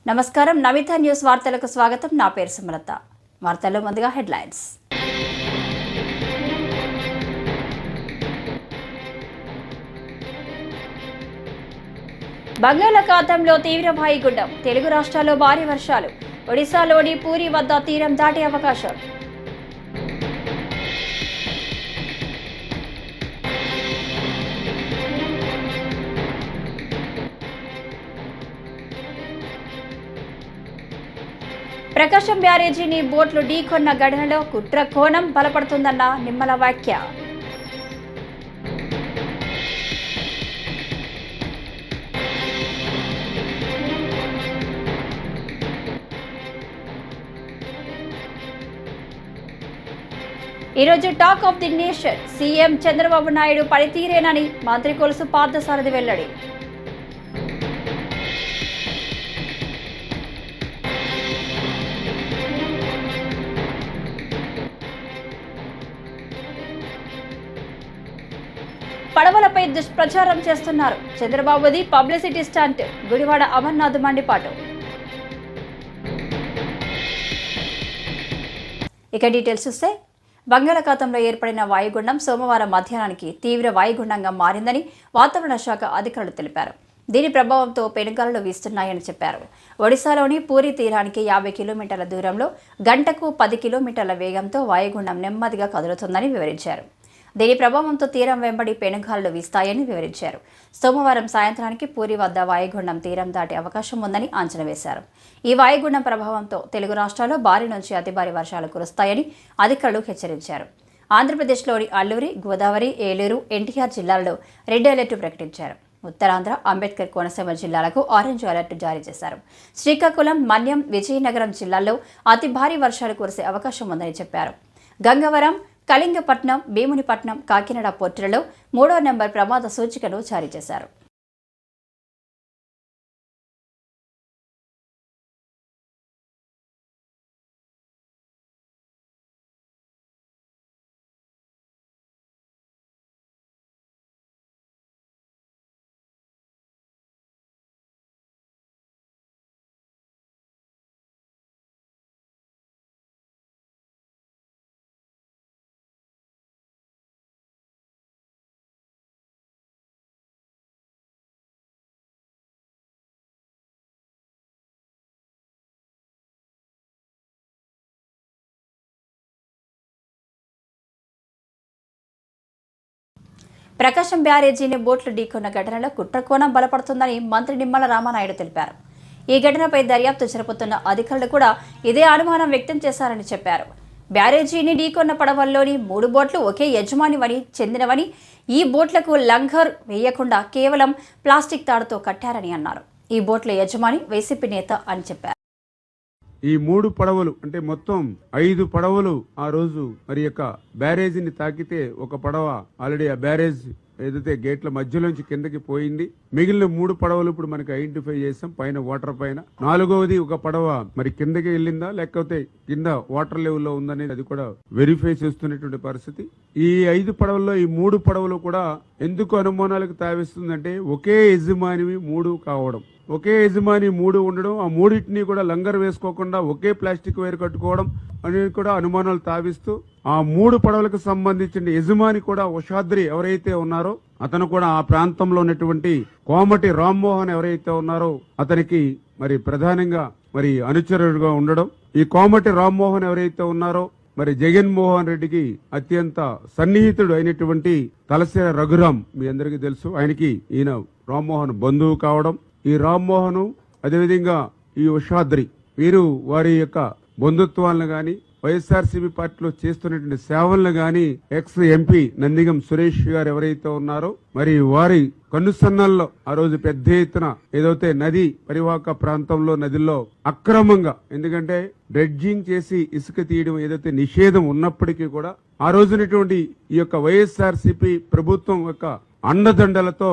నమస్కారం నమిత న్యూస్ వార్తలకు స్వాగతం. నా పేరు సుమలత. వార్తల్లో ముందుగా హెడ్లైన్స్. బంగాళాఖాతంలో తీవ్ర వాయుగుండం, తెలుగు రాష్ట్రాల్లో భారీ వర్షాలు, ఒడిశాలోని పూరి వద్ద తీరం దాటే అవకాశం. ప్రకాశం బ్యారేజీని బోట్లు ఢీకొన్న ఘటనలో కుట్ర కోణం బలపడుతుందన్న నిమ్మల వ్యాఖ్య. ఈరోజు talk of the nation, CM Chandrababu Naidu పనితీరేనని మంత్రి కొలుసు పార్థసారథి వెల్లడి. పడవలపై దుష్ప్రచారం చేస్తున్నారు, చంద్రబాబుది పబ్లిసిటీ స్టంట్, గుడివాడ అమర్నాథ్ మండిపాటు. ఇక డీటెయిల్స్ చూస్తే, బంగాళాఖాతంలో ఏర్పడిన వాయుగుండం సోమవారం మధ్యాహ్నానికి తీవ్ర వాయుగుండంగా మారిందని వాతావరణ శాఖ అధికారులు తెలిపారు. దీని ప్రభావంతో పెనుగాలులు వీస్తున్నాయని చెప్పారు. ఒడిశాలోని పూరి తీరానికి 50 కిలోమీటర్ల దూరంలో గంటకు 10 కిలోమీటర్ల వేగంతో వాయుగుండం నెమ్మదిగా కదులుతుందని వివరించారు. దీని ప్రభావంతో తీరం వెంబడి పెనుగాలులు వీస్తాయని వివరించారు. సోమవారం సాయంత్రానికి పూరి వద్ద వాయుగుండం తీరం దాటే అవకాశం ఉందని అంచనా వేశారు. ఈ వాయుగుండం ప్రభావంతో తెలుగు రాష్ట్రాల్లో భారీ నుంచి అతి భారీ వర్షాలు కురుస్తాయని అధికారులు హెచ్చరించారు. ఆంధ్రప్రదేశ్లోని అల్లూరి, గోదావరి, ఏలూరు, ఎన్టీఆర్ జిల్లాల్లో రెడ్ అలర్ట్ ప్రకటించారు. ఉత్తరాంధ్ర, అంబేద్కర్, కోనసీమ జిల్లాలకు ఆరెంజ్ అలర్ట్ జారీ చేశారు. శ్రీకాకుళం, మన్యం, విజయనగరం జిల్లాల్లో అతి భారీ వర్షాలు కురిసే అవకాశం ఉందని చెప్పారు. గంగవరం, కళింగపట్నం, భీమునిపట్నం, కాకినాడ పోర్టులలో 3వ నెంబర్ ప్రమాద సూచికను జారీ చేశారు. ప్రకాశం బ్యారేజీని బోట్లు ఢీకొన్న ఘటనలో కుట్రకోణం బలపడుతుందని మంత్రి నిమ్మల రామానాయుడు తెలిపారు. ఈ ఘటనపై దర్యాప్తు జరుపుతున్న అధికారులు కూడా ఇదే అనుమానం వ్యక్తం చేశారని చెప్పారు. బ్యారేజీని ఢీకొన్న పడవల్లోని 3 బోట్లు ఒకే యజమానివని చెందినవని, ఈ బోట్లకు లంఘర్ వేయకుండా కేవలం ప్లాస్టిక్ తాడుతో కట్టారని అన్నారు. ఈ బోట్ల యజమాని వైసీపీ నేత అని చెప్పారు. ఈ 3 పడవలు అంటే మొత్తం 5 పడవలు ఆ రోజు మరి యొక్క బ్యారేజీని తాకితే ఒక పడవ ఆల్రెడీ ఆ బ్యారేజ్ ఏదైతే గేట్ల మధ్యలోంచి కిందకి పోయింది. మిగిలిన 3 పడవలు ఇప్పుడు మనకి ఐడెంటిఫై చేసాం పైన వాటర్ పైన. 4వది ఒక పడవ మరి కిందకి వెళ్ళిందా లేకపోతే కింద వాటర్ లెవెల్లో ఉందనేది అది కూడా వెరిఫై చేస్తున్నటువంటి పరిస్థితి. ఈ 5 పడవల్లో ఈ 3 పడవలు కూడా ఎందుకు అనుమానాలకు తావిస్తుందంటే ఒకే యజమానివి 3 కావడం, ఒకే యజమాని 3 ఉండడం, ఆ 3టిని కూడా లంగర్ వేసుకోకుండా ఒకే ప్లాస్టిక్ వైర్ కట్టుకోవడం అనేది కూడా అనుమానాలు తావిస్తూ ఆ 3 పడవలకు సంబంధించిన యజమాని కూడా ఉషాద్రి ఎవరైతే ఉన్నారో అతను కూడా ఆ ప్రాంతంలో ఉన్నటువంటి కోమటి రామ్మోహన్ ఎవరైతే ఉన్నారో అతనికి మరి ప్రధానంగా మరి అనుచరుడుగా ఉండడం. ఈ కోమటి రామ్మోహన్ ఎవరైతే ఉన్నారో మరి జగన్మోహన్ రెడ్డికి అత్యంత సన్నిహితుడు అయినటువంటి తలసేర రఘురాం మీ అందరికీ తెలుసు. ఆయనకి ఈయన రామ్మోహన్ బంధువు కావడం. ఈ రామ్మోహన్ అదేవిధంగా ఈ ఉషాద్రి వీరు వారి యొక్క బంధుత్వాలను గాని వైఎస్ఆర్సీపీ పార్టీలో చేస్తున్నటువంటి సేవలను గాని ఎక్స్ ఎంపీ నందిగం సురేష్ గారు ఎవరైతే ఉన్నారో మరి వారి కన్నుసన్నల్లో ఆ రోజు పెద్ద ఎత్తున ఏదైతే నది పరివాహక ప్రాంతంలో నదిలో అక్రమంగా, ఎందుకంటే డ్రెడ్జింగ్ చేసి ఇసుక తీయడం ఏదైతే నిషేధం ఉన్నప్పటికీ కూడా ఆ రోజునటువంటి ఈ యొక్క వైఎస్ఆర్సీపీ ప్రభుత్వం యొక్క అండదండలతో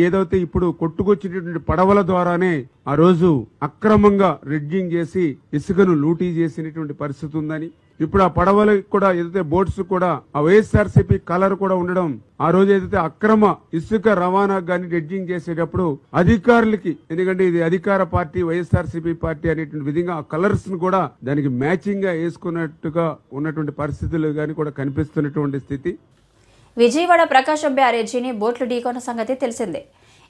ఏదైతే ఇప్పుడు కొట్టుకొచ్చినటువంటి పడవల ద్వారానే ఆ రోజు అక్రమంగా రిడ్జింగ్ చేసి ఇసుకను లూటీ చేసినటువంటి పరిస్థితి ఉందని, ఇప్పుడు ఆ పడవలకు కూడా ఏదైతే బోట్స్ కూడా ఆ వైఎస్ఆర్సీపీ కలర్ కూడా ఉండడం, ఆ రోజు ఏదైతే అక్రమ ఇసుక రవాణా గాని డ్రెడ్జింగ్ చేసేటప్పుడు అధికారులకి, ఎందుకంటే ఇది అధికార పార్టీ వైఎస్ఆర్సీపీ పార్టీ అనేటువంటి విధంగా ఆ కలర్స్ ను కూడా దానికి మ్యాచింగ్ గా వేసుకున్నట్టుగా ఉన్నటువంటి పరిస్థితులు గాని కూడా కనిపిస్తున్నటువంటి స్థితి. విజయవాడ ప్రకాశం బ్యారేజీని బోట్లు ఢీకొన్న సంగతి తెలిసిందే.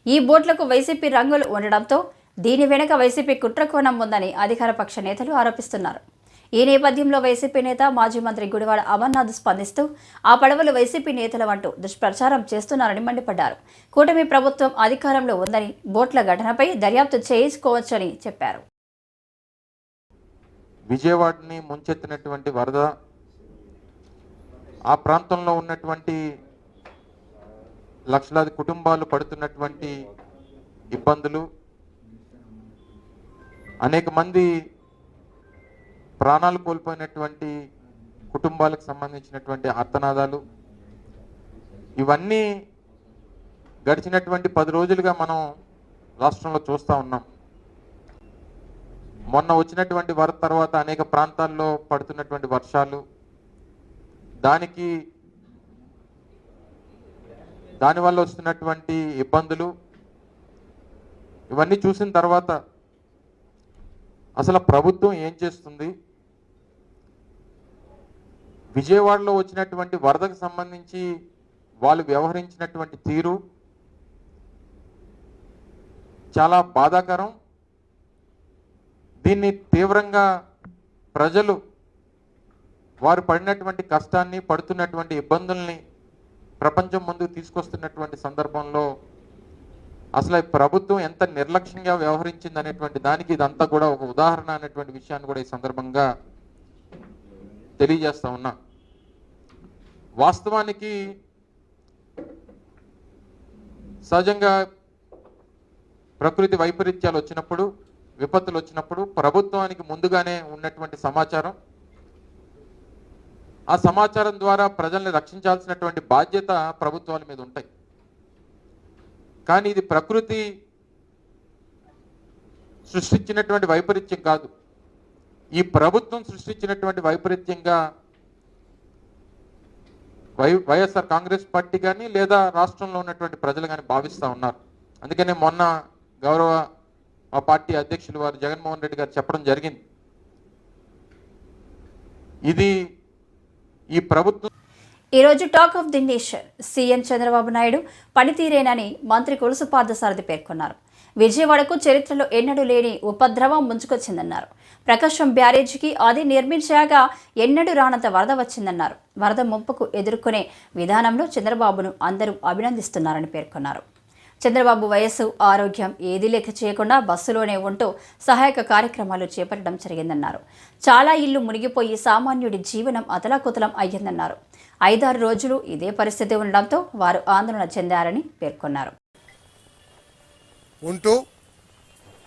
ఈ బోట్లకు వైసీపీ రంగులు ఉండడంతో దీని వెనుక వైసీపీ కుట్రకోణం ఉందని అధికార పక్ష నేతలు ఆరోపిస్తున్నారు. ఈ నేపథ్యంలో వైసీపీ నేత మాజీ మంత్రి గుడివాడ అమర్నాథ్ స్పందిస్తూ ఆ పడవలు వైసీపీ నేతలవంటూ దుష్ప్రచారం చేస్తున్నారని మండిపడ్డారు. కూటమి ప్రభుత్వం అధికారంలో ఉందని, బోట్ల ఘటనపై దర్యాప్తు చేసుకోవచ్చని చెప్పారు. విజయవాడని ముంచెత్తినటువంటి వరద, ఆ ప్రాంతంలో ఉన్నటువంటి లక్షలాది కుటుంబాలు పడుతున్నటువంటి ఇబ్బందులు, అనేక మంది ప్రాణాలు కోల్పోయినటువంటి కుటుంబాలకు సంబంధించినటువంటి ఆర్తనాదాలు, ఇవన్నీ గడిచినటువంటి 10 రోజులుగా మనం రాష్ట్రంలో చూస్తూ ఉన్నాం. మొన్న వచ్చినటువంటి వరద తర్వాత అనేక ప్రాంతాల్లో పడుతున్నటువంటి వర్షాలు, దానివల్ల వస్తున్నటువంటి ఇబ్బందులు, ఇవన్నీ చూసిన తర్వాత అసలు ప్రభుత్వం ఏం చేస్తుంది, విజయవాడలో వచ్చినటువంటి వరదకు సంబంధించి వాళ్ళు వ్యవహరించినటువంటి తీరు చాలా బాధాకరం. దీన్ని తీవ్రంగా ప్రజలు వారు పడినటువంటి కష్టాన్ని, పడుతున్నటువంటి ఇబ్బందుల్ని ప్రపంచం ముందుకు తీసుకొస్తున్నటువంటి సందర్భంలో అసలు ప్రభుత్వం ఎంత నిర్లక్ష్యంగా వ్యవహరించింది అనేటువంటి దానికి ఇదంతా కూడా ఒక ఉదాహరణ అనేటువంటి విషయాన్ని కూడా ఈ సందర్భంగా తెలియజేస్తా ఉన్నా. వాస్తవానికి సహజంగా ప్రకృతి వైపరీత్యాలు వచ్చినప్పుడు, విపత్తులు వచ్చినప్పుడు ప్రభుత్వానికి ముందుగానే ఉన్నటువంటి సమాచారం, ఆ సమాచారం ద్వారా ప్రజల్ని రక్షించాల్సినటువంటి బాధ్యత ప్రభుత్వాల మీద ఉంటాయి. కానీ ఇది ప్రకృతి సృష్టించినటువంటి వైపరీత్యం కాదు, ఈ ప్రభుత్వం సృష్టించినటువంటి వైపరీత్యంగా వైఎస్ఆర్ కాంగ్రెస్ పార్టీ కానీ లేదా రాష్ట్రంలో ఉన్నటువంటి ప్రజలు కానీ భావిస్తూ ఉన్నారు. అందుకనే మొన్న గౌరవ మా పార్టీ అధ్యక్షులు వారు జగన్మోహన్ రెడ్డి గారు చెప్పడం జరిగింది, ఇది ఈ ప్రభుత్వం. ఈరోజు talk of the nation CM Chandrababu Naidu పనితీరేనని మంత్రి కొలుసు పార్థసారథి పేర్కొన్నారు. విజయవాడకు చరిత్రలో ఎన్నడూ లేని ఉపద్రవం ముంచుకొచ్చిందన్నారు. ప్రకాశం బ్యారేజీకి అది నిర్మించాక ఎన్నడూ రానంత వరద వచ్చిందన్నారు. వరద ముంపుకు ఎదుర్కొనే విధానంలో చంద్రబాబును అందరూ అభినందిస్తున్నారని పేర్కొన్నారు. చంద్రబాబు వయస్సు, ఆరోగ్యం ఏదీ లెక్క చేయకుండా బస్సులోనే ఉంటూ సహాయక కార్యక్రమాలు చేపట్టడం జరిగిందన్నారు. చాలా ఇళ్లు మునిగిపోయి సామాన్యుడి జీవనం అతలాకుతలం అయ్యిందన్నారు. 5-6 రోజులు ఇదే పరిస్థితి ఉండడంతో వారు ఆందోళన చెందారని పేర్కొన్నారు. ఉంటూ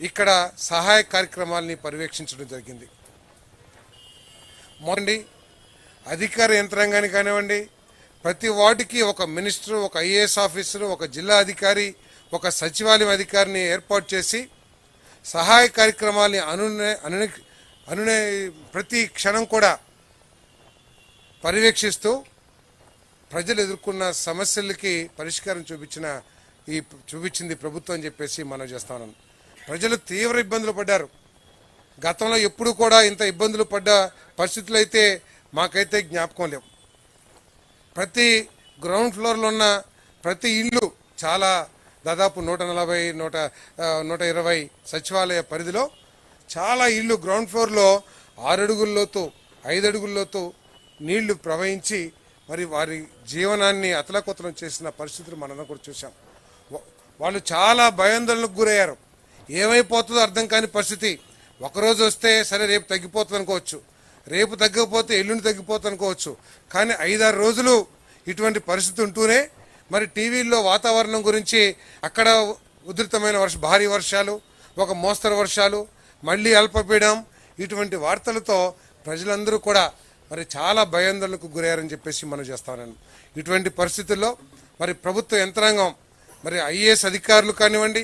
ఇక్కడ సహాయ కార్యక్రమాలని పర్యవేక్షించడం జరిగింది. మొదటి అధికార యంత్రాంగాన్ని కానివ్వండి, ప్రతి వార్డుకి ఒక మినిస్టర్, ఒక ఐఏఎస్ ఆఫీసర్, ఒక జిల్లా అధికారి, ఒక సచివాలయం అధికారిని ఏర్పాటు చేసి సహాయ కార్యక్రమాలని అనునే ప్రతి క్షణం కూడా పర్యవేక్షిస్తూ ప్రజలు ఎదుర్కొన్న సమస్యలకి పరిష్కారం చూపించింది ప్రభుత్వం అని చెప్పేసి మనం చేస్తాను. ప్రజలు తీవ్ర ఇబ్బందులు పడ్డారు. గతంలో ఎప్పుడు కూడా ఇంత ఇబ్బందులు పడ్డ పరిస్థితులు అయితే మాకైతే జ్ఞాపకం లేవు. ప్రతి గ్రౌండ్ ఫ్లోర్లో ఉన్న ప్రతి ఇల్లు చాలా దాదాపు 140-120 సచివాలయ పరిధిలో చాలా ఇల్లు గ్రౌండ్ ఫ్లోర్లో 6 అడుగుల లోతు 5 అడుగుల లోతు నీళ్లు ప్రవహించి మరి వారి జీవనాన్ని అతలాకుతలం చేసిన పరిస్థితులు మనం కూడా చూసాం. వాళ్ళు చాలా భయాందోళనకు గురయ్యారు. ఏమైపోతుందో అర్థం కాని పరిస్థితి. ఒకరోజు వస్తే సరే రేపు తగ్గిపోతుంది అనుకోవచ్చు, రేపు తగ్గకపోతే ఎల్లుండి తగ్గిపోతుంది అనుకోవచ్చు, కానీ 5-6 రోజులు ఇటువంటి పరిస్థితి ఉంటూనే మరి టీవీల్లో వాతావరణం గురించి అక్కడ ఉధృతమైన భారీ వర్షాలు, ఒక మోస్తరు వర్షాలు, మళ్ళీ అల్పపీడనం, ఇటువంటి వార్తలతో ప్రజలందరూ కూడా మరి చాలా భయాందోళనకు గురయ్యారని చెప్పేసి మనం చేస్తామన్నాను. ఇటువంటి పరిస్థితుల్లో మరి ప్రభుత్వ యంత్రాంగం, మరి ఐఏఎస్ అధికారులు కానివ్వండి,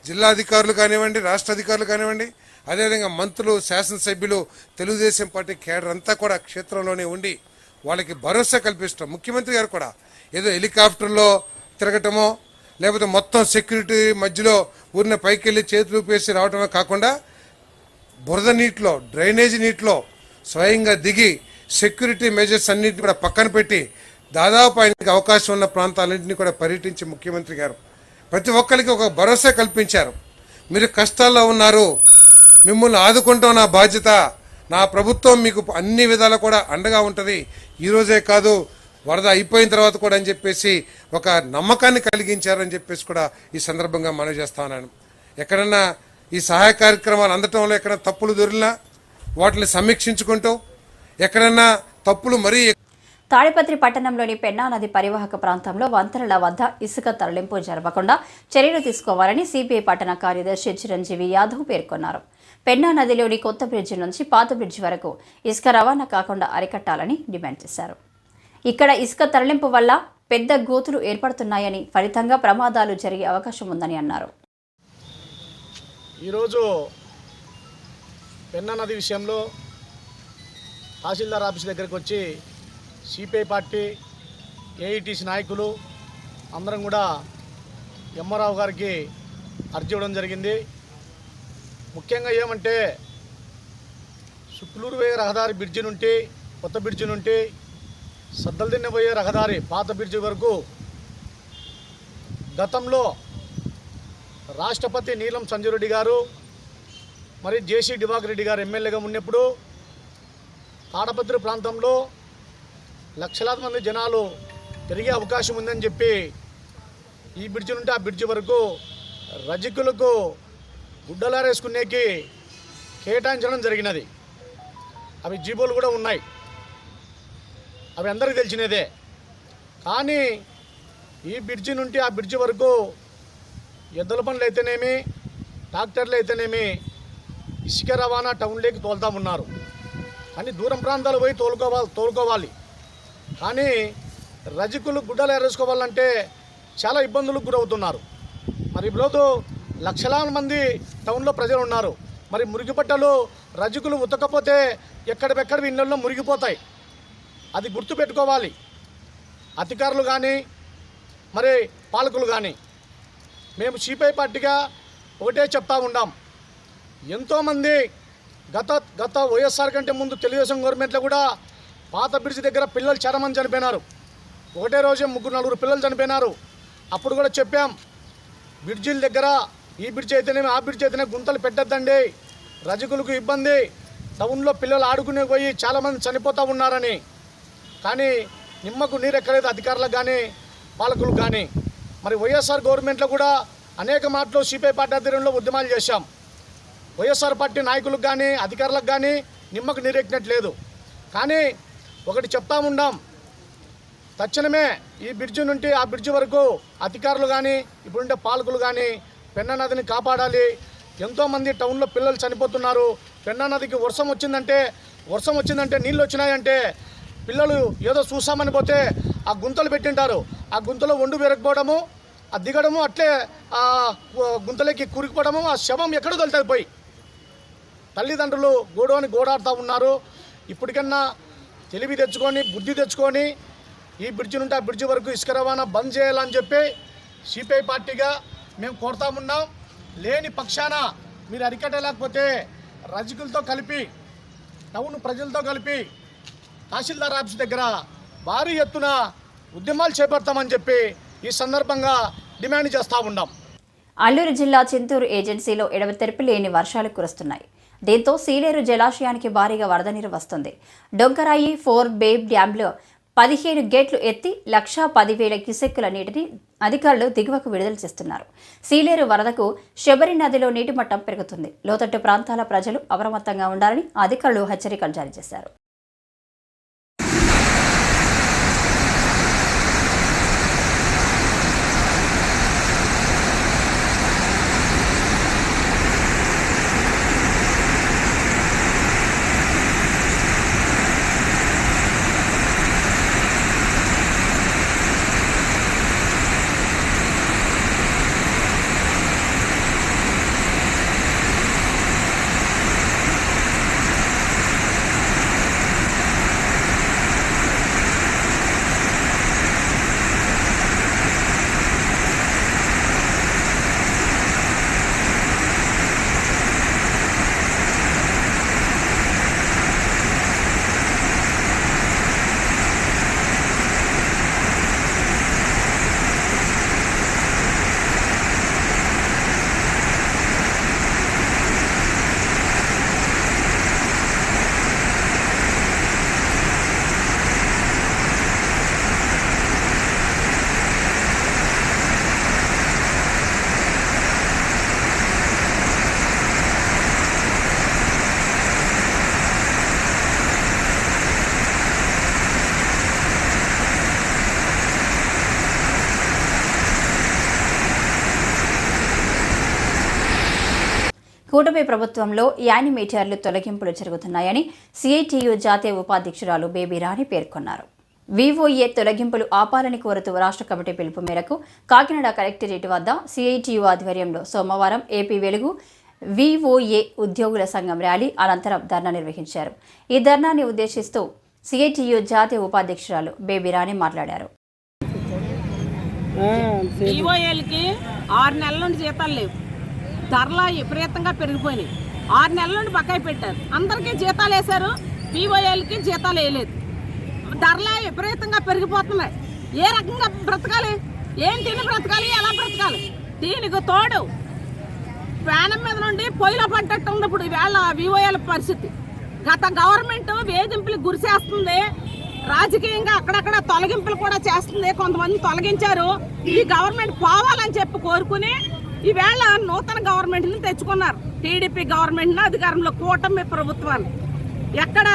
జిల్లా అధికారులు కానివ్వండి, రాష్ట్ర అధికారులు కానివ్వండి, అదేవిధంగా మంత్రులు, శాసనసభ్యులు, తెలుగుదేశం పార్టీ కేడర్ అంతా కూడా క్షేత్రంలోనే ఉండి వాళ్ళకి భరోసా కల్పిస్తాం. ముఖ్యమంత్రి గారు కూడా ఏదో హెలికాప్టర్లో తిరగటమో లేకపోతే మొత్తం సెక్యూరిటీ మధ్యలో ఊరిన పైకి వెళ్ళి చేతులు ఊపేసి రావటమే కాకుండా బురద నీటిలో, డ్రైనేజీ నీటిలో స్వయంగా దిగి సెక్యూరిటీ మెజర్స్ అన్నింటినీ కూడా పక్కన పెట్టి దాదాపు ఆయనకి అవకాశం ఉన్న ప్రాంతాలన్నింటినీ కూడా పర్యటించి ముఖ్యమంత్రి గారు ప్రతి ఒక్కరికి ఒక భరోసా కల్పించారు. మీరు కష్టాల్లో ఉన్నారు, మిమ్మల్ని ఆదుకుంటాం నా బాధ్యత, నా ప్రభుత్వం మీకు అన్ని విధాలు కూడా అండగా ఉంటుంది, ఈరోజే కాదు వరద అయిపోయిన తర్వాత కూడా అని చెప్పేసి ఒక నమ్మకాన్ని కలిగించారని చెప్పేసి కూడా ఈ సందర్భంగా మనవి చేస్తా ఉన్నాను. ఎక్కడన్నా ఈ సహాయ కార్యక్రమాలు అందటంలో ఎక్కడైనా తప్పులు దొరికినా వాటిని సమీక్షించుకుంటూ ఎక్కడన్నా తప్పులు మరీ తాడిపత్రి పట్టణంలోని పెన్నా నది పరివాహక ప్రాంతంలో వంతెనల వద్ద ఇసుక తరలింపు జరపకుండా చర్యలు తీసుకోవాలని సిపిఐ పట్టణ కార్యదర్శి చిరంజీవి యాదవ్ పేర్కొన్నారు. పెన్నా నదిలోని కొత్త బ్రిడ్జి నుంచి పాత బ్రిడ్జి వరకు ఇసుక రవాణా కాకుండా అరికట్టాలని డిమాండ్ చేశారు. ఇక్కడ ఇసుక తరలింపు వల్ల పెద్ద గోతులు ఏర్పడుతున్నాయని, ఫలితంగా ప్రమాదాలు జరిగే అవకాశం ఉందని అన్నారు. ఈరోజు పెన్నా నది విషయంలో తహసీల్దార్ ఆఫీస్ దగ్గరికి వచ్చి సిపిఐ పార్టీ, ఏఐటీసీ నాయకులు అందరం కూడా ఎమ్మారావు గారికి అర్జీ ఇవ్వడం జరిగింది. ముఖ్యంగా ఏమంటే సుక్లూరు పోయే రహదారి బ్రిడ్జి నుండి, కొత్త బ్రిడ్జి నుండి సద్దలదిన్నె పోయే రహదారి పాత బ్రిడ్జి వరకు గతంలో రాష్ట్రపతి నీలం సంజయ్ రెడ్డి గారు మరి జేసీ దివాకర్ రెడ్డి గారు ఎమ్మెల్యేగా ఉన్నప్పుడు తాడపత్రి ప్రాంతంలో లక్షలాది మంది జనాలు పెరిగే అవకాశం ఉందని చెప్పి ఈ బ్రిడ్జి నుండి ఆ బ్రిడ్జి వరకు రజకులకు గుడ్డలారేసుకునేకి కేటాయించడం జరిగినది. అవి జీబోలు కూడా ఉన్నాయి, అవి అందరికీ తెలిసినదే. కానీ ఈ బ్రిడ్జి నుండి ఆ బ్రిడ్జి వరకు ఎద్దుల పనులు అయితేనేమి, ట్రాక్టర్లు అయితేనేమి ఇసుక రవాణా టౌన్లోకి తోలుతా ఉన్నారు. కానీ దూరం ప్రాంతాలు పోయి తోలుకోవాలి. కానీ రజకులు గుడ్డలు ఏరేసుకోవాలంటే చాలా ఇబ్బందులకు గురవుతున్నారు. మరి ఇప్పుడు లక్షలాది మంది టౌన్లో ప్రజలు ఉన్నారు. మరి మురికి బట్టలు రజకులు ఉతకపోతే ఎక్కడికెక్కడ ఇళ్ళల్లో మురిగిపోతాయి. అది గుర్తుపెట్టుకోవాలి అధికారులు కానీ మరి పాలకులు కానీ. మేము సిపిఐ పార్టీగా ఒకటే చెప్తా ఉన్నాం, ఎంతోమంది గత వైఎస్ఆర్ కంటే ముందు తెలుగుదేశం గవర్నమెంట్లో కూడా పాత బ్రిడ్జి దగ్గర పిల్లలు చాలా మంది చనిపోయినారు. ఒకటే రోజే 3-4 పిల్లలు చనిపోయినారు. అప్పుడు కూడా చెప్పాం, బ్రిడ్జిల దగ్గర ఈ బ్రిడ్జి అయితేనేమి ఆ బ్రిడ్జి అయితేనే గుంతలు పెట్టద్దండి, రజకులకు ఇబ్బంది, టౌన్లో పిల్లలు ఆడుకునే పోయి చాలామంది చనిపోతూ ఉన్నారని. కానీ నిమ్మకు నీరు ఎక్కలేదు అధికారులకు కానీ పాలకులకు కానీ. మరి వైఎస్ఆర్ గవర్నమెంట్లో కూడా అనేక మాటలు సిపిఐ పార్టీ ఆధ్వర్యంలో ఉద్యమాలు చేశాం. వైఎస్ఆర్ పార్టీ నాయకులకు కానీ అధికారులకు కానీ నిమ్మకు నీరెక్కినట్లేదు. కానీ ఒకటి చెప్తా ఉన్నాం, తక్షణమే ఈ బ్రిడ్జి నుండి ఆ బ్రిడ్జి వరకు అధికారులు కానీ ఇప్పుడుండే పాలకులు కానీ పెన్నా నదిని కాపాడాలి. ఎంతోమంది టౌన్లో పిల్లలు చనిపోతున్నారు. పెన్నా నదికి వర్షం వచ్చిందంటే నీళ్ళు వచ్చినాయంటే పిల్లలు ఏదో చూసామని పోతే ఆ గుంతలు పెట్టింటారు. ఆ గుంతలో ఒండు పెరగకపోవడము, ఆ దిగడము, అట్లే ఆ గుంతలోకి కూరుకుపోవడము, ఆ శవం ఎక్కడో తొలుతుంది పోయి. తల్లిదండ్రులు గోడాడుతూ ఉన్నారు. ఇప్పటికన్నా తెలివి తెచ్చుకొని బుద్ధి తెచ్చుకొని ఈ బ్రిడ్జి నుండి ఆ బ్రిడ్జి వరకు ఇసుక రవాణా బంద్ చేయాలని చెప్పి సిపిఐ పార్టీగా మేము కోరుతా ఉన్నాం. లేని పక్షాన మీరు అరికట్టలేకపోతే రజకులతో కలిపి టౌన్ ప్రజలతో కలిపి తహసీల్దార్ ఆఫీస్ దగ్గర భారీ ఎత్తున ఉద్యమాలు చేపడతామని చెప్పి ఈ సందర్భంగా డిమాండ్ చేస్తూ ఉన్నాం. అల్లూరు జిల్లా చింతూరు ఏజెన్సీలో ఎడతెరిపి లేని వర్షాలు కురుస్తున్నాయి. దీంతో సీలేరు జలాశయానికి భారీగా వరద నీరు వస్తుంది. డొంకరాయి 4 బేబ్ డ్యాంలో 15 గేట్లు ఎత్తి 1,10,000 క్యూసెక్కుల నీటిని అధికారులు దిగువకు విడుదల చేస్తున్నారు. సీలేరు వరదకు శబరి నదిలో నీటి మట్టం పెరుగుతుంది. లోతట్టు ప్రాంతాల ప్రజలు అప్రమత్తంగా ఉండాలని అధికారులు హెచ్చరికలు జారీ చేశారు. కూటమి ప్రభుత్వంలో యానిమేటర్లు తొలగింపులు జరుగుతున్నాయని సిఐటియు జాతీయ ఉపాధ్యక్షురాలు బేబీ రాణి పేర్కొన్నారు. వివోఏ తొలగింపులు ఆపాలని కోరుతూ రాష్ట్ర కమిటీ పిలుపు మేరకు కాకినాడ కలెక్టరేట్ వద్ద సిఐటియు ఆధ్వర్యంలో సోమవారం ఏపీ వెలుగు వివోఏ ఉద్యోగుల సంఘం ర్యాలీ అనంతరం ధర్నా నిర్వహించారు. ఈ ధర్నాని ఉద్దేశిస్తూ సిఐటియు జాతీయ ఉపాధ్యక్షురాలు బేబీ రాణి మాట్లాడారు. వివోఏలకి 6 నెలల నుండి జీతాలు లేవు. ధరలు విపరీతంగా పెరిగిపోయినాయి. 6 నెలల నుండి బకాయి పెట్టారు. అందరికీ జీతాలు వేశారు, వివోఏలకి జీతాలు వేయలేదు. ధరలు విపరీతంగా పెరిగిపోతున్నాయి. ఏ రకంగా బ్రతకాలి? ఏం తిని బ్రతకాలి? ఎలా బ్రతకాలి? దీనికి తోడు ప్రాణం మీద నుండి పొయ్యిలో పడ్డట్టు ఉంది ఇప్పుడు ఈవేళ వివోఏల పరిస్థితి. గత గవర్నమెంట్ వేధింపులకు గురిచేస్తుంది. రాజకీయంగా అక్కడక్కడ తొలగింపులు కూడా చేస్తుంది. కొంతమంది తొలగించారు. ఈ గవర్నమెంట్ పోవాలని చెప్పి కోరుకుని ఈవేళ నూతన గవర్నమెంట్ని తెచ్చుకున్నారు. టీడీపీ గవర్నమెంట్ని అధికారంలో కూటమి ప్రభుత్వాన్ని ఎక్కడ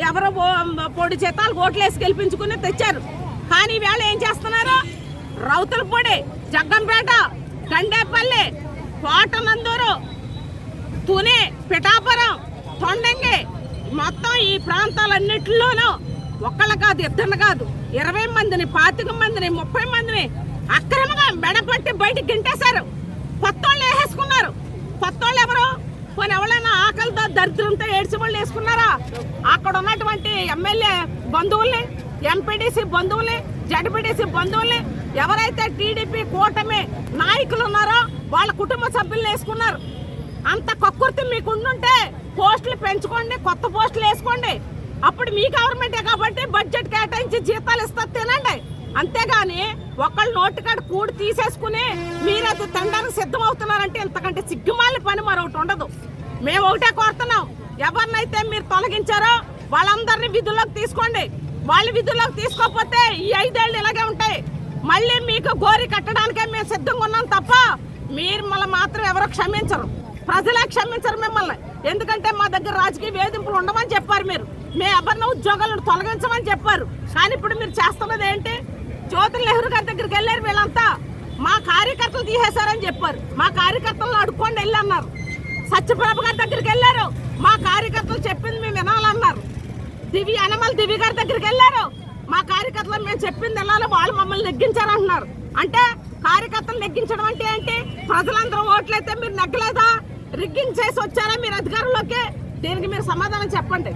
ఎవరో పొడి చేతాలు ఓట్లేసి గెలిపించుకుని తెచ్చారు. కానీ ఈవేళ ఏం చేస్తున్నారు? రౌతులపూడి, జగ్గంపేట, గండేపల్లి, కోటనందూరు, తుని, పిఠాపురం, తొండంగి మొత్తం ఈ ప్రాంతాలన్నింటిలోనూ ఒక్కళ్ళు కాదు, ఇద్దరు కాదు, 20 మందిని, 25 మందిని, 30 మందిని అక్రమంగా మెడపట్టి బయటికి గింటేశారు. కొత్తోళ్ళు వేసేసుకున్నారు. కొత్తోళ్ళు ఎవరు? పోనీ ఎవరైనా ఆకలితో దరిద్రంతో ఏడ్చి వాళ్ళు వేసుకున్నారా? అక్కడ ఉన్నటువంటి ఎమ్మెల్యే బంధువుల్ని, ఎంపీడీసీ బంధువుల్ని, జడ్పీడీసీ బంధువుల్ని, ఎవరైతే టీడీపీ కూటమి నాయకులు ఉన్నారో వాళ్ళ కుటుంబ సభ్యులు వేసుకున్నారు. అంత కక్కుర్తి మీకు ఉండుంటే పోస్టులు పెంచుకోండి, కొత్త పోస్టులు వేసుకోండి. అప్పుడు మీ గవర్నమెంటే కాబట్టి బడ్జెట్ కేటాయించి జీతాలు ఇస్తా తినండి. అంతేగాని ఒకళ్ళు నోటికాడ కూడి తీసేసుకుని మీరైతే తినడానికి సిద్ధం అవుతున్నారంటే ఇంతకంటే సిగ్గుమాలి పని మరొకటి ఉండదు. మేము ఒకటే కోరుతున్నాం, ఎవరినైతే మీరు తొలగించారో వాళ్ళందరినీ విధుల్లోకి తీసుకోండి. వాళ్ళు విధుల్లోకి తీసుకోకపోతే ఈ 5 ఏళ్ళు ఇలాగే ఉంటాయి. మళ్ళీ మీకు గోరి కట్టడానికే మేము సిద్ధంగా ఉన్నాం తప్ప మీరు మళ్ళీ మాత్రం ఎవరో క్షమించరు. ప్రజలే క్షమించరు మిమ్మల్ని. ఎందుకంటే మా దగ్గర రాజకీయ వేధింపులు ఉండమని చెప్పారు. మీరు ఎవరిన ఉద్యోగాలను తొలగించమని చెప్పారు. కానీ ఇప్పుడు మీరు చేస్తున్నది ఏంటి? జ్యోతి నెహ్రూ గారి దగ్గరికి వెళ్ళారు. వీళ్ళంతా మా కార్యకర్తలు తీసేశారని చెప్పారు. మా కార్యకర్తలను అడుక్కోండి వెళ్ళి అన్నారు. సత్యప్రభ గారి దగ్గరికి వెళ్ళారు. మా కార్యకర్తలు చెప్పింది మేము వినాలన్నారు. యనమల దివి గారి దగ్గరికి వెళ్ళారు. మా కార్యకర్తలు మేము చెప్పింది వినాలి, వాళ్ళు మమ్మల్ని నెగ్గించారంటున్నారు. అంటే కార్యకర్తలు నెగ్గించడం అంటే ఏంటి? ప్రజలందరూ ఓట్లయితే మీరు నెగ్గలేదా? రిగ్గింగ్ చేసి వచ్చారా మీరు అధికారంలోకి? దీనికి మీరు సమాధానం చెప్పండి.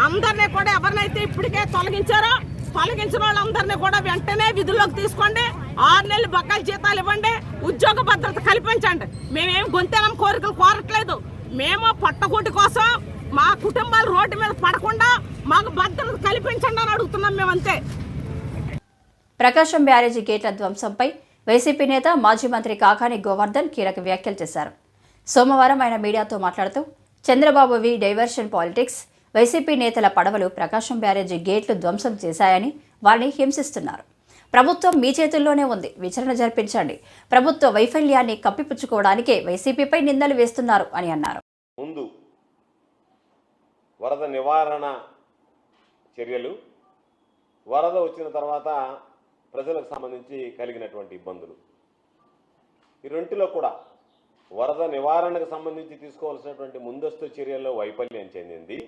అందరినీ కూడా ఎవరినైతే ఇప్పటికే తొలగించారో తొలగించిన వాళ్ళందరినీ కూడా వెంటనే విధుల్లోకి తీసుకోండి. 6 నెలలు బకాయి జీతాలు ఇవ్వండి. ఉద్యోగ భద్రత కల్పించండి. మేమేం గొంతెనం కోరికలు కోరట్లేదు. మేము పట్టకూటి కోసం మా కుటుంబాలు రోడ్డు మీద పడకుండా మాకు భద్రత కల్పించండి అని అడుగుతున్నాం మేమంతే. ప్రకాశం బ్యారేజీ గేట్ల ధ్వంసంపై వైసీపీ నేత మాజీ మంత్రి కాకాని గోవర్ధన్ కీలక వ్యాఖ్యలు చేశారు. సోమవారం ఆయన మీడియాతో మాట్లాడుతూ చంద్రబాబువి డైవర్షన్ పాలిటిక్స్, వైసీపీ నేతల పడవలు ప్రకాశం బ్యారేజీ గేట్లు ధ్వంసం చేశాయని వారిని హింసిస్తున్నారు. ప్రభుత్వం మీ చేతుల్లోనే ఉంది, విచారణ జరిపించండి. ప్రభుత్వ వైఫల్యాన్ని కప్పిపుచ్చుకోవడానికే వైసీపీపై నిందలు వేస్తున్నారు అని అన్నారు. ముందు వరద నివారణ చర్యలు, వరద వచ్చిన తర్వాత ప్రజలకు సంబంధించి కలిగినటువంటి ఇబ్బందులు, ఈ రెంటిలో కూడా వరద నివారణకు సంబంధించి తీసుకోవాల్సినటువంటి ముందస్తు చర్యల్లో వైఫల్యం చెందింది.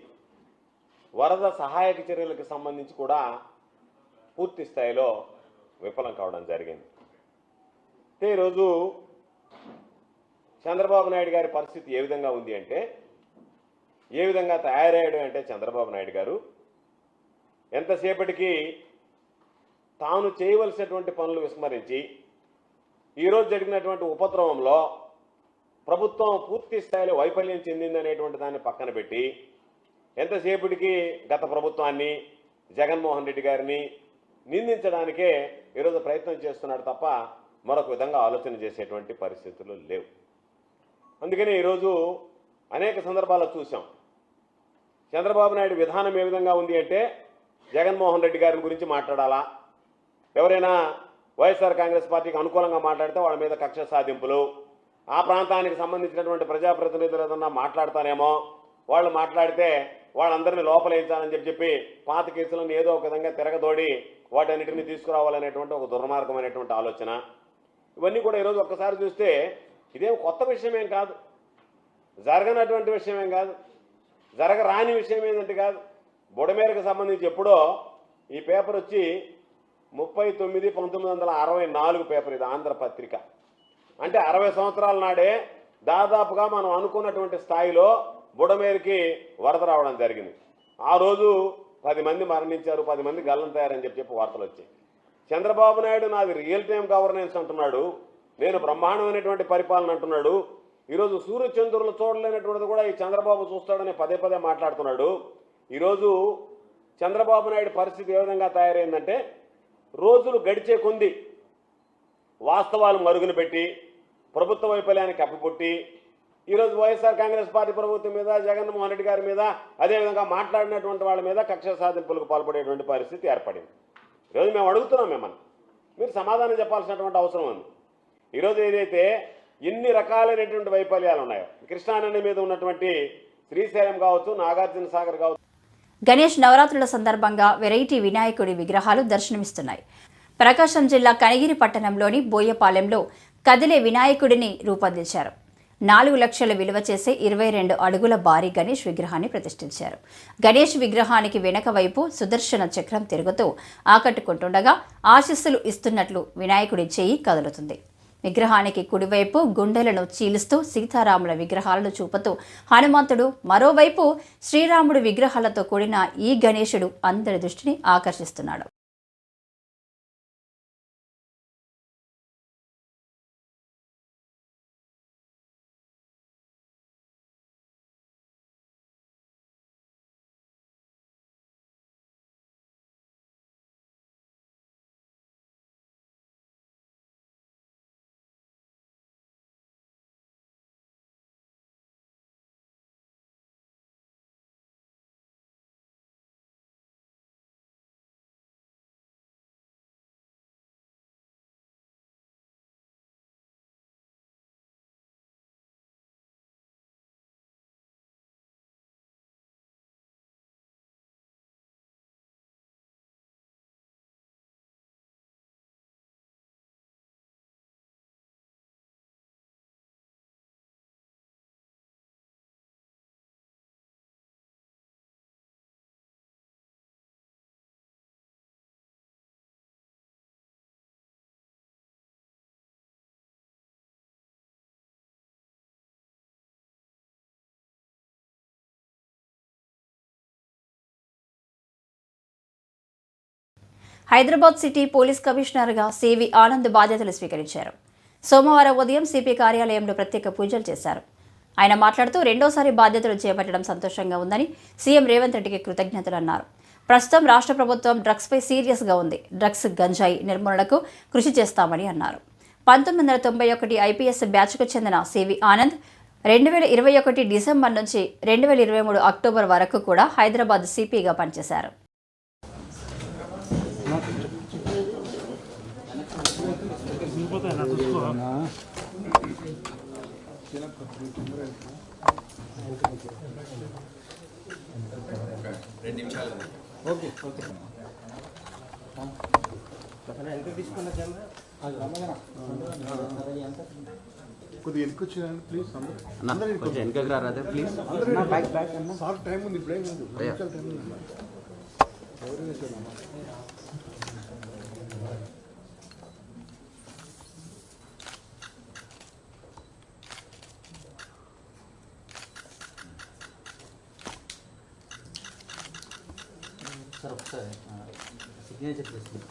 వరద సహాయక చర్యలకు సంబంధించి కూడా పూర్తి స్థాయిలో విఫలం కావడం జరిగింది. ఈరోజు చంద్రబాబు నాయుడు గారి పరిస్థితి ఏ విధంగా ఉంది అంటే, ఏ విధంగా తయారయ్యాడు అంటే, చంద్రబాబు నాయుడు గారు ఎంతసేపటికి తాను చేయవలసినటువంటి పనులు విస్మరించి ఈరోజు జరిగినటువంటి ఉపద్రవంలో ప్రభుత్వం పూర్తి స్థాయిలో వైఫల్యం చెందిందనేటువంటి దాన్ని పక్కన పెట్టి ఎంతసేపటికి గత ప్రభుత్వాన్ని, జగన్మోహన్ రెడ్డి గారిని నిందించడానికే ఈరోజు ప్రయత్నం చేస్తున్నాడు తప్ప మరొక విధంగా ఆలోచన చేసేటువంటి పరిస్థితులు లేవు. అందుకని ఈరోజు అనేక సందర్భాల్లో చూసాం. చంద్రబాబు నాయుడు విధానం ఏ విధంగా ఉంది అంటే, జగన్మోహన్ రెడ్డి గారి గురించి మాట్లాడాలా, ఎవరైనా వైఎస్ఆర్ కాంగ్రెస్ పార్టీకి అనుకూలంగా మాట్లాడితే వాళ్ళ మీద కక్ష సాధింపులు, ఆ ప్రాంతానికి సంబంధించినటువంటి ప్రజాప్రతినిధులు ఏదన్నా మాట్లాడతానేమో, వాళ్ళు మాట్లాడితే వాళ్ళందరినీ లోపలేయించాలని చెప్పి పాత కేసులను ఏదో ఒక విధంగా తిరగదోడి వాటన్నిటిని తీసుకురావాలనేటువంటి ఒక దుర్మార్గమైనటువంటి ఆలోచన. ఇవన్నీ కూడా ఈరోజు ఒక్కసారి చూస్తే ఇదేం కొత్త విషయం ఏం కాదు. జరగనటువంటి విషయమేం కాదు, జరగరాని విషయం ఏంటంటే కాదు. బుడమేరకు సంబంధించి ఎప్పుడో ఈ పేపర్ వచ్చి 39/1964 పేపర్, ఇది ఆంధ్రపత్రిక. అంటే 60 సంవత్సరాల నాడే దాదాపుగా మనం అనుకున్నటువంటి స్థాయిలో బుడమేరుకి వరద రావడం జరిగింది. ఆ రోజు 10 మంది మరణించారు, 10 మంది గల్లంతయ్యారని చెప్పి వార్తలు వచ్చాయి. చంద్రబాబు నాయుడు నాది రియల్ టైం గవర్నెన్స్ అంటున్నాడు, నేను బ్రహ్మాండమైనటువంటి పరిపాలన అంటున్నాడు. ఈరోజు సూర్యచంద్రులు చూడలేనటువంటిది కూడా ఈ చంద్రబాబు చూస్తాడని పదే పదే మాట్లాడుతున్నాడు. ఈరోజు చంద్రబాబు నాయుడు పరిస్థితి ఏ విధంగా తయారైందంటే, రోజులు గడిచే కొంది వాస్తవాలు మరుగున పెట్టి ప్రభుత్వ వైఫల్యాన్ని కప్పిపుట్టి ఈరోజు వైఎస్ఆర్ కాంగ్రెస్ పార్టీ ప్రభుత్వం మీద, జగన్మోహన్ రెడ్డి గారి మీద, అదేవిధంగా మాట్లాడినటువంటి వాళ్ళ మీద కక్ష సాధింపులకు పాల్పడేటువంటి పరిస్థితి ఏర్పడింది. ఈరోజు మేము అడుగుతున్నాం, మిమ్మల్ని మీరు సమాధానం చెప్పాల్సినటువంటి అవసరం ఉంది. ఈరోజు ఏదైతే ఎన్ని రకాలైనటువంటి వైఫల్యాలు ఉన్నాయో, కృష్ణానది మీద ఉన్నటువంటి శ్రీశైలం కావచ్చు, నాగార్జున సాగర్ కావచ్చు. గణేష్ నవరాత్రుల సందర్భంగా వెరైటీ వినాయకుడి విగ్రహాలు దర్శనమిస్తున్నాయి. ప్రకాశం జిల్లా కనిగిరి పట్టణంలోని బోయపాలెంలో కదిలే వినాయకుడిని రూపొందించారు. 4 లక్షల విలువ చేసే 22 అడుగుల భారీ గణేష్ విగ్రహాన్ని ప్రతిష్ఠించారు. గణేష్ విగ్రహానికి వెనక వైపు సుదర్శన చక్రం తిరుగుతూ ఆకట్టుకుంటుండగా ఆశీస్సులు ఇస్తున్నట్లు వినాయకుడి చేయి కదులుతుంది. విగ్రహానికి కుడివైపు గుండెలను చీలుస్తూ సీతారాముల విగ్రహాలను చూపుతూ హనుమంతుడు, మరోవైపు శ్రీరాముడు విగ్రహాలతో కూడిన ఈ గణేశుడు అందరి దృష్టిని ఆకర్షిస్తున్నాడు. హైదరాబాద్ సిటీ పోలీస్ కమిషనర్గా సివి ఆనంద్ బాధ్యతలు స్వీకరించారు. సోమవారం ఉదయం సిపి కార్యాలయంలో ప్రత్యేక పూజలు చేశారు. ఆయన మాట్లాడుతూ రెండోసారి బాధ్యతలు చేపట్టడం సంతోషంగా ఉందని, సీఎం రేవంత్ రెడ్డికి కృతజ్ఞతలు అన్నారు. ప్రస్తుతం రాష్ట్ర ప్రభుత్వం డ్రగ్స్పై సీరియస్గా ఉంది. డ్రగ్స్, గంజాయి నిర్మూలనకు కృషి చేస్తామని అన్నారు. 1991 ఐపీఎస్ బ్యాచ్కు చెందిన సివి ఆనంద్ 2021 డిసెంబర్ నుంచి 2023 అక్టోబర్ వరకు కూడా హైదరాబాద్ సిపిగా పనిచేశారు. కొద్దిగా వెనుకొచ్చేయండి ప్లీజ్. అందరూ వెనకకి రాదే ప్లీజ్. సార్ టైం ఉంది, ఇప్పుడే ఉంది. సార్ ఒకసారి సిగ్నేచర్ చేస్తుంది.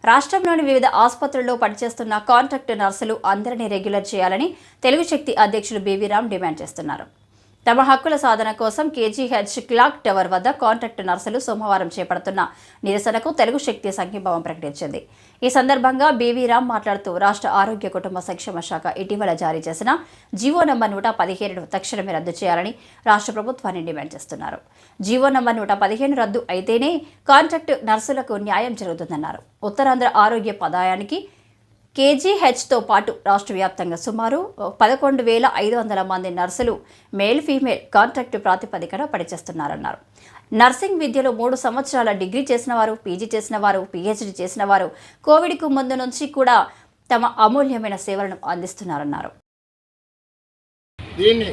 రాష్ట్రంలోని వివిధ ఆసుపత్రుల్లో పనిచేస్తున్న కాంట్రాక్ట్ నర్సులు అందరినీ రెగ్యులర్ చేయాలని తెలుగు శక్తి అధ్యక్షులు బీవీ రామ్ డిమాండ్ చేస్తున్నారు. తమ హక్కుల సాధన కోసం కేజీహెచ్ క్లాక్ టవర్ వద్ద కాంట్రాక్ట్ నర్సులు సోమవారం చేపడుతున్న నిరసనకు తెలుగు శక్తి సంఘీభావం ప్రకటించింది. ఈ సందర్భంగా బీవీ రామ్ మాట్లాడుతూ రాష్ట్ర ఆరోగ్య కుటుంబ సంక్షేమ శాఖ ఇటీవల జారీ చేసిన జీవో నంబర్ 115ను తక్షణమే రద్దు చేయాలని రాష్ట్ర ప్రభుత్వాన్ని డిమాండ్ చేస్తున్నారు. జీవో నంబర్ 115 రద్దు అయితేనే కాంట్రాక్ట్ నర్సులకు న్యాయం జరుగుతుందన్నారు. ఉత్తరాంధ్ర ఆరోగ్య పదాయానికి కేజీహెచ్తో పాటు రాష్ట్ర వ్యాప్తంగా సుమారు 11,500 మంది నర్సులు మేల్, ఫీమేల్ కాంట్రాక్టు ప్రాతిపదికన పనిచేస్తున్నారన్నారు. నర్సింగ్ విద్యలో 3 సంవత్సరాల డిగ్రీ చేసిన వారు, పీజీ చేసిన వారు, పీహెచ్డీ చేసిన వారు కోవిడ్కు ముందు నుంచి కూడా తమ అమూల్యమైన సేవలను అందిస్తున్నారన్నారు. దీన్ని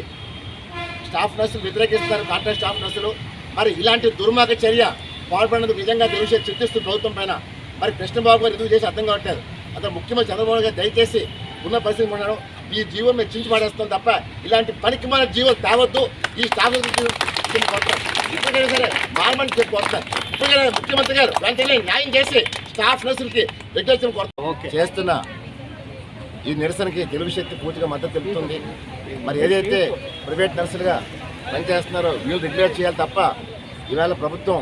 స్టాఫ్ నర్సులు వ్యతిరేకిస్తున్నారు, కాంట్రాక్ట్ స్టాఫ్ నర్సులు. మరి ఇలాంటి దుర్మార్గ చర్య పాల్పడినందుకు నిజంగా విషయం చింతిస్తూ ప్రభుత్వం పైన మరి కృష్ణబాబు గారు ఎందుకు చేసి అర్థం కావట్లేదు. అతను ముఖ్యమంత్రి చంద్రబాబు గారు దయచేసి ఉన్న పరిస్థితి ఉన్నాడు, ఈ జీవం మేము చించి పడేస్తాం తప్ప ఇలాంటి పనికి మన జీవం తేవద్దు. ఈ స్టాఫ్ ఇప్పటికైనా సరే మారమని చెప్పుకొస్తారు. ఇప్పటికైనా ముఖ్యమంత్రి గారు వెంటనే న్యాయం చేసి స్టాఫ్ నర్సులకి రెగ్యులేషన్ చేస్తున్న ఈ నిరసనకి తెలుగు శక్తి పూర్తిగా మద్దతు తెలుపుతుంది. మరి ఏదైతే ప్రైవేట్ నర్సులుగా పనిచేస్తున్నారో వీళ్ళు రెగ్యులేట్ చేయాలి తప్ప ఈవేళ ప్రభుత్వం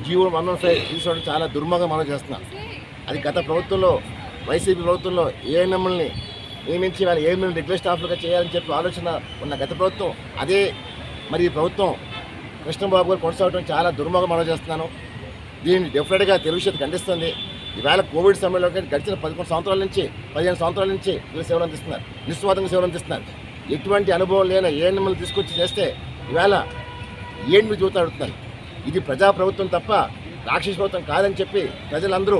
జీవో 115 తీసుకోవడం చాలా దుర్మార్గం మనం చేస్తున్నాం. అది గత ప్రభుత్వంలో వైసీపీ ప్రభుత్వంలో ఏఎన్ఎంఎల్ని నియమించి వాళ్ళు ఏఎన్ఎంఎల్ రెగ్యులర్ స్టాఫ్లుగా చేయాలని చెప్పి ఆలోచన ఉన్న గత ప్రభుత్వం అదే మరి ఈ ప్రభుత్వం కృష్ణబాబు గారు కొనసాగడం చాలా దుర్మార్గం మనం చేస్తున్నాను. దీన్ని డెఫినెట్గా తెలుగు శక్తి ఖండిస్తుంది. ఈవేళ కోవిడ్ సమయంలో గడిచిన 15 సంవత్సరాల నుంచి వీళ్ళు సేవలు అందిస్తున్నారు, నిస్వార్థంగా సేవలు అందిస్తున్నారు. ఎటువంటి అనుభవం లేని ఏఎన్ఎంఎల్ తీసుకొచ్చి చేస్తే ఈవేళ ఏంటి మీరు చూస్తూ అడుగుతున్నారు. ఇది ప్రజాప్రభుత్వం తప్ప రాక్షస ప్రభుత్వం కాదని చెప్పి ప్రజలందరూ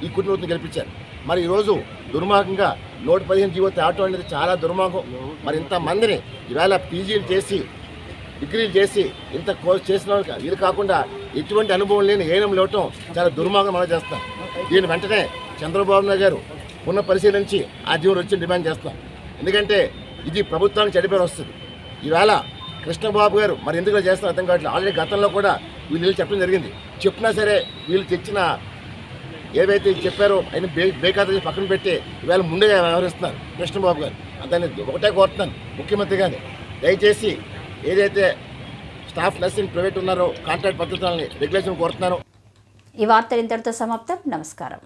ఈ కుటుంబం గెలిపించారు. మరి ఈరోజు దుర్మార్గంగా 115 జీవో తేవటం అనేది చాలా దుర్మార్గం. మరి ఇంతమందిని ఈవేళ పీజీలు చేసి డిగ్రీలు చేసి ఇంత కోర్స్ చేసిన ఇది కాకుండా ఎటువంటి అనుభవం లేని ఏఎన్ఎంలు ఇవ్వటం చాలా దుర్మార్గం మనం చేస్తాం. దీని వెంటనే చంద్రబాబు నాయుడు గారు పునఃపరిశీలించి ఆ జీవోలు వచ్చి డిమాండ్ చేస్తాం. ఎందుకంటే ఇది ప్రభుత్వానికి చెడిపేరు వస్తుంది. ఈవేళ కృష్ణబాబు గారు మరి ఎందుకు చేస్తారో అర్థం కావట్లేదు. ఆల్రెడీ గతంలో కూడా వీళ్ళు చెప్పడం జరిగింది. చెప్పినా సరే వీళ్ళు తెచ్చిన ఏవైతే చెప్పారో ఆయన బేఖాతా పక్కన పెట్టి ఈవేళ ముందుగా వ్యవహరిస్తున్నారు కృష్ణబాబు గారు. దాన్ని ఒకటే కోరుతున్నాను ముఖ్యమంత్రి గారిని, దయచేసి ఏదైతే స్టాఫ్ నర్సింగ్ ప్రైవేట్ ఉన్నారో కాంట్రాక్ట్ పద్ధతులని రెగ్యులేషన్ కోరుతున్నారో. ఈ వార్తలు ఇంతటితో సమాప్తం. నమస్కారం.